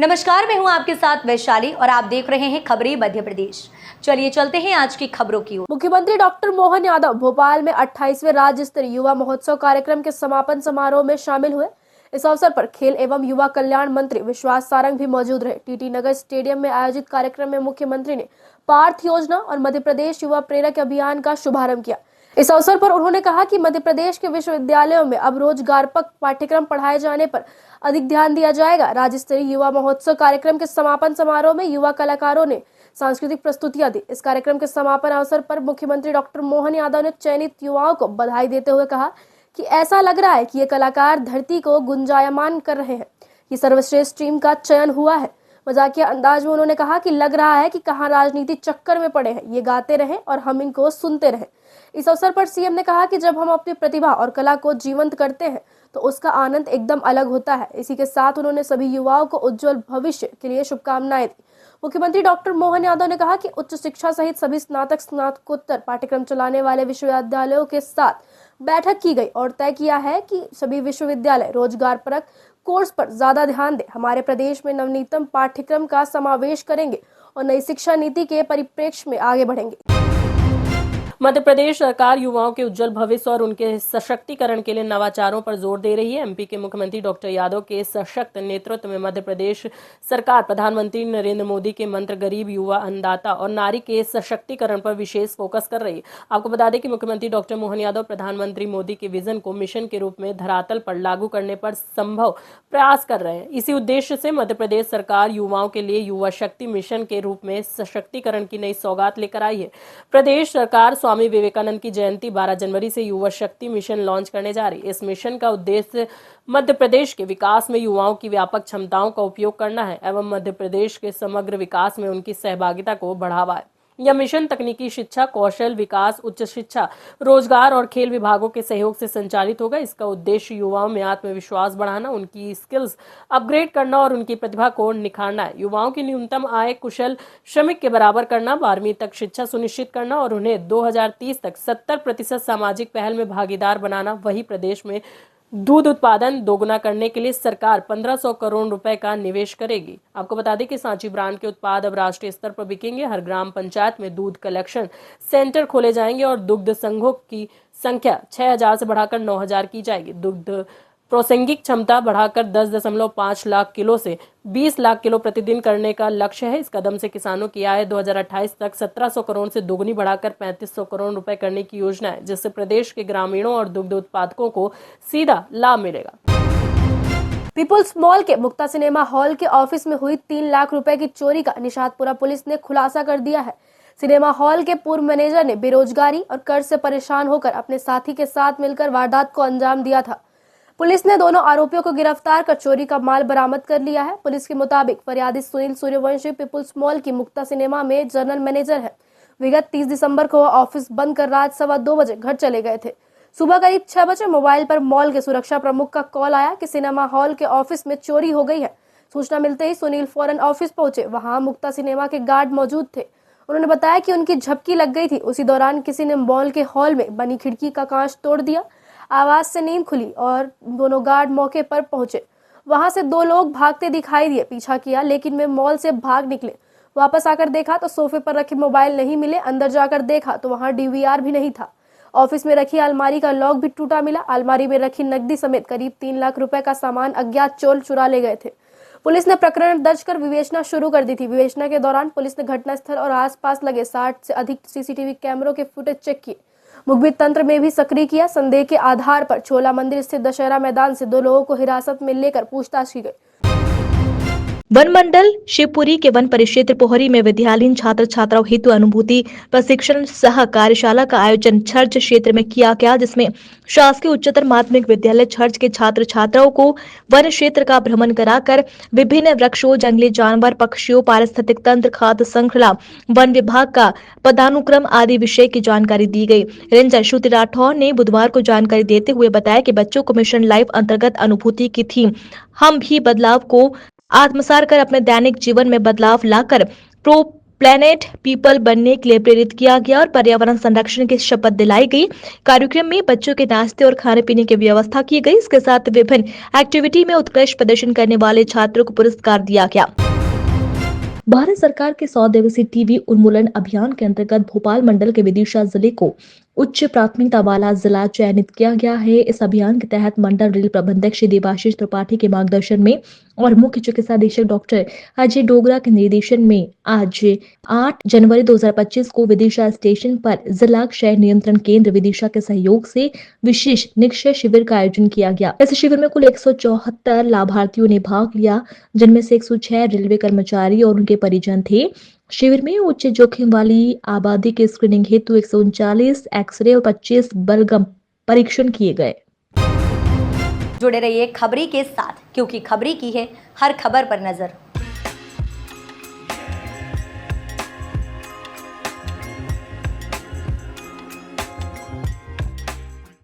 नमस्कार, मैं हूं आपके साथ वैशाली और आप देख रहे हैं खबरें मध्य प्रदेश। चलिए चलते हैं आज की खबरों की ओर। मुख्यमंत्री डॉक्टर मोहन यादव भोपाल में 28वें राज्य स्तरीय युवा महोत्सव कार्यक्रम के समापन समारोह में शामिल हुए। इस अवसर पर खेल एवं युवा कल्याण मंत्री विश्वास सारंग भी मौजूद रहे। टीटी नगर स्टेडियम में आयोजित कार्यक्रम में मुख्यमंत्री ने पार्थ योजना और मध्य प्रदेश युवा प्रेरक अभियान का शुभारंभ किया। इस अवसर पर उन्होंने कहा कि मध्य प्रदेश के विश्वविद्यालयों में अब रोजगारपक पाठ्यक्रम पढ़ाए जाने पर अधिक ध्यान दिया जाएगा। राज्य स्तरीय युवा महोत्सव कार्यक्रम के समापन समारोह में युवा कलाकारों ने सांस्कृतिक प्रस्तुतियां दी। इस कार्यक्रम के समापन अवसर पर मुख्यमंत्री डॉक्टर मोहन यादव ने चयनित युवाओं को बधाई देते हुए कहा कि ऐसा लग रहा है कि ये कलाकार धरती को गुंजायमान कर रहे हैं। ये सर्वश्रेष्ठ टीम का चयन हुआ है। मजाकिया अंदाज में उन्होंने कहा कि लग रहा है कि कहां राजनीति चक्कर में पड़े हैं, ये गाते रहें और हम इनको सुनते रहें। इस अवसर पर सीएम ने कहा कि जब हम अपनी प्रतिभा और कला को जीवंत करते हैं तो उसका आनंद एकदम अलग होता है। इसी के साथ उन्होंने सभी युवाओं को उज्जवल भविष्य के लिए शुभकामनाएं दी। मुख्यमंत्री डॉक्टर मोहन यादव ने कहा कि उच्च शिक्षा सहित सभी स्नातक स्नातकोत्तर पाठ्यक्रम चलाने वाले विश्वविद्यालयों के साथ बैठक की गई और तय किया है कि सभी विश्वविद्यालय रोजगारपरक कोर्स पर ज्यादा ध्यान दें। हमारे प्रदेश में नवनीतम पाठ्यक्रम का समावेश करेंगे और नई शिक्षा नीति के परिप्रेक्ष्य में आगे बढ़ेंगे। मध्य प्रदेश सरकार युवाओं के उज्जवल भविष्य और उनके सशक्तिकरण के लिए नवाचारों पर जोर दे रही है। एमपी के मुख्यमंत्री डॉक्टर यादव के सशक्त नेतृत्व में मध्य प्रदेश सरकार प्रधानमंत्री नरेंद्र मोदी के मंत्र गरीब, युवा, अन्नदाता और नारी के सशक्तिकरण पर विशेष फोकस कर रही है। आपको बता दें कि मुख्यमंत्री डॉक्टर मोहन यादव प्रधानमंत्री मोदी के विजन को मिशन के रूप में धरातल पर लागू करने पर संभव प्रयास कर रहे हैं। इसी उद्देश्य से मध्य प्रदेश सरकार युवाओं के लिए युवा शक्ति मिशन के रूप में सशक्तिकरण की नई सौगात लेकर आई है। प्रदेश सरकार स्वामी विवेकानंद की जयंती 12 जनवरी से युवा शक्ति मिशन लॉन्च करने जा रही है। इस मिशन का उद्देश्य मध्य प्रदेश के विकास में युवाओं की व्यापक क्षमताओं का उपयोग करना है एवं मध्य प्रदेश के समग्र विकास में उनकी सहभागिता को बढ़ावा है। यह मिशन तकनीकी शिक्षा, कौशल विकास, उच्च शिक्षा, रोजगार और खेल विभागों के सहयोग से संचालित होगा। इसका उद्देश्य युवाओं में आत्मविश्वास बढ़ाना, उनकी स्किल्स अपग्रेड करना और उनकी प्रतिभा को निखारना है। युवाओं की न्यूनतम आय कुशल श्रमिक के बराबर करना, 12वीं तक शिक्षा सुनिश्चित करना और उन्हें 2030 तक 70% सामाजिक पहल में भागीदार बनाना। वही प्रदेश में दूध उत्पादन दोगुना करने के लिए सरकार 1500 करोड़ रुपए का निवेश करेगी। आपको बता दें कि सांची ब्रांड के उत्पाद अब राष्ट्रीय स्तर पर बिकेंगे। हर ग्राम पंचायत में दूध कलेक्शन सेंटर खोले जाएंगे और दुग्ध संघों की संख्या 6000 से बढ़ाकर 9000 की जाएगी। दुग्ध प्रोसेसिंग क्षमता बढ़ाकर 10.5 लाख किलो से 20 लाख किलो प्रतिदिन करने का लक्ष्य है। इस कदम से किसानों की आय 2028 तक 1700 करोड़ से दोगुनी बढ़ाकर 3500 करोड़ रुपए करने की योजना है, जिससे प्रदेश के ग्रामीणों और दुग्ध उत्पादकों को सीधा लाभ मिलेगा। पीपुल्स मॉल के मुक्ता सिनेमा हॉल के ऑफिस में हुई 3 लाख रुपए की चोरी का निशातपुरा पुलिस ने खुलासा कर दिया है। सिनेमा हॉल के पूर्व मैनेजर ने बेरोजगारी और कर्ज से परेशान होकर अपने साथी के साथ मिलकर वारदात को अंजाम दिया था। पुलिस ने दोनों आरोपियों को गिरफ्तार कर चोरी का माल बरामद कर लिया है। पुलिस के मुताबिक फरियादी सुनील सूर्यवंशी पीपुल्स मॉल की मुक्ता सिनेमा में जनरल मैनेजर है। विगत 30 दिसंबर को वह ऑफिस बंद कर रात 2:15 बजे घर चले गए थे। सुबह करीब 6 बजे मोबाइल पर मॉल के सुरक्षा प्रमुख का कॉल आया कि सिनेमा हॉल के ऑफिस में चोरी हो गई है। सूचना मिलते ही सुनील फौरन ऑफिस पहुंचे। वहां मुक्ता सिनेमा के गार्ड मौजूद थे। उन्होंने बताया कि उनकी झपकी लग गई थी। उसी दौरान किसी ने मॉल के हॉल में बनी खिड़की का कांच तोड़ दिया। आवाज से नींद खुली और दोनों गार्ड मौके पर पहुंचे। वहां से 2 लोग भागते दिखाई दिए। पीछा किया लेकिन वे मॉल से भाग निकले। वापस आकर देखा तो सोफे पर रखे मोबाइल नहीं मिले। अंदर जाकर देखा तो वहां डीवीआर भी नहीं था। ऑफिस में रखी अलमारी का लॉक भी टूटा मिला। अलमारी में रखी नकदी समेत करीब 3 लाख रुपए का सामान अज्ञात चोर चुरा ले गए थे। पुलिस ने प्रकरण दर्ज कर विवेचना शुरू कर दी थी। विवेचना के दौरान पुलिस ने घटनास्थल और आसपास लगे 60 से अधिक सीसीटीवी कैमरों के फुटेज चेक किए। मुखबिर तंत्र में भी सक्रिय किया। संदेह के आधार पर छोला मंदिर स्थित दशहरा मैदान से 2 लोगों को हिरासत में लेकर पूछताछ की गई। वन मंडल शिवपुरी के वन परिक्षेत्र पोहरी में विद्यालयीन छात्र छात्राओं हेतु अनुभूति प्रशिक्षण सह कार्यशाला का आयोजन छर्ज क्षेत्र में किया गया, जिसमें शासकीय उच्चतर माध्यमिक विद्यालय छर्ज के छात्र छात्राओं को वन क्षेत्र का भ्रमण कराकर विभिन्न वृक्षों, जंगली जानवर, पक्षियों, पारिस्थितिक तंत्र, खाद्य श्रृंखला, वन विभाग का पदानुक्रम आदि विषय की जानकारी दी गई। रेंजर श्रुति राठौर ने बुधवार को जानकारी देते हुए बताया कि बच्चों को मिशन लाइफ अंतर्गत अनुभूति की थीम हम भी बदलाव को आत्मसात कर अपने दैनिक जीवन में बदलाव लाकर प्लेनेट पीपल बनने के लिए प्रेरित किया गया और पर्यावरण संरक्षण की शपथ दिलाई गई। कार्यक्रम में बच्चों के नाश्ते और खाने पीने की व्यवस्था की गई। इसके साथ विभिन्न एक्टिविटी में उत्कृष्ट प्रदर्शन करने वाले छात्रों को पुरस्कार दिया गया। भारत सरकार के 100 दिवसीय टीबी उन्मूलन अभियान के अंतर्गत भोपाल मंडल के विदिशा जिले को उच्च प्राथमिकता वाला जिला चयनित किया गया है। इस अभियान के तहत मंडल रेल प्रबंधक श्री देवाशीष त्रिपाठी के मार्गदर्शन में और मुख्य चिकित्सा अधीक्षक डॉक्टर अजय डोगरा के निर्देशन में आज 8 जनवरी 2025 को विदिशा स्टेशन पर जिला क्षय नियंत्रण केंद्र विदिशा के सहयोग से विशेष निक्षय शिविर का आयोजन किया गया। इस शिविर में कुल 174 लाभार्थियों ने भाग लिया, जिनमें से 106 रेलवे कर्मचारी और उनके परिजन थे। शिविर में उच्च जोखिम वाली आबादी के स्क्रीनिंग हेतु 139 एक्सरे और 25 बलगम परीक्षण किए गए। जुड़े रहिए खबरी के साथ, क्योंकि खबरी की है हर खबर पर नजर।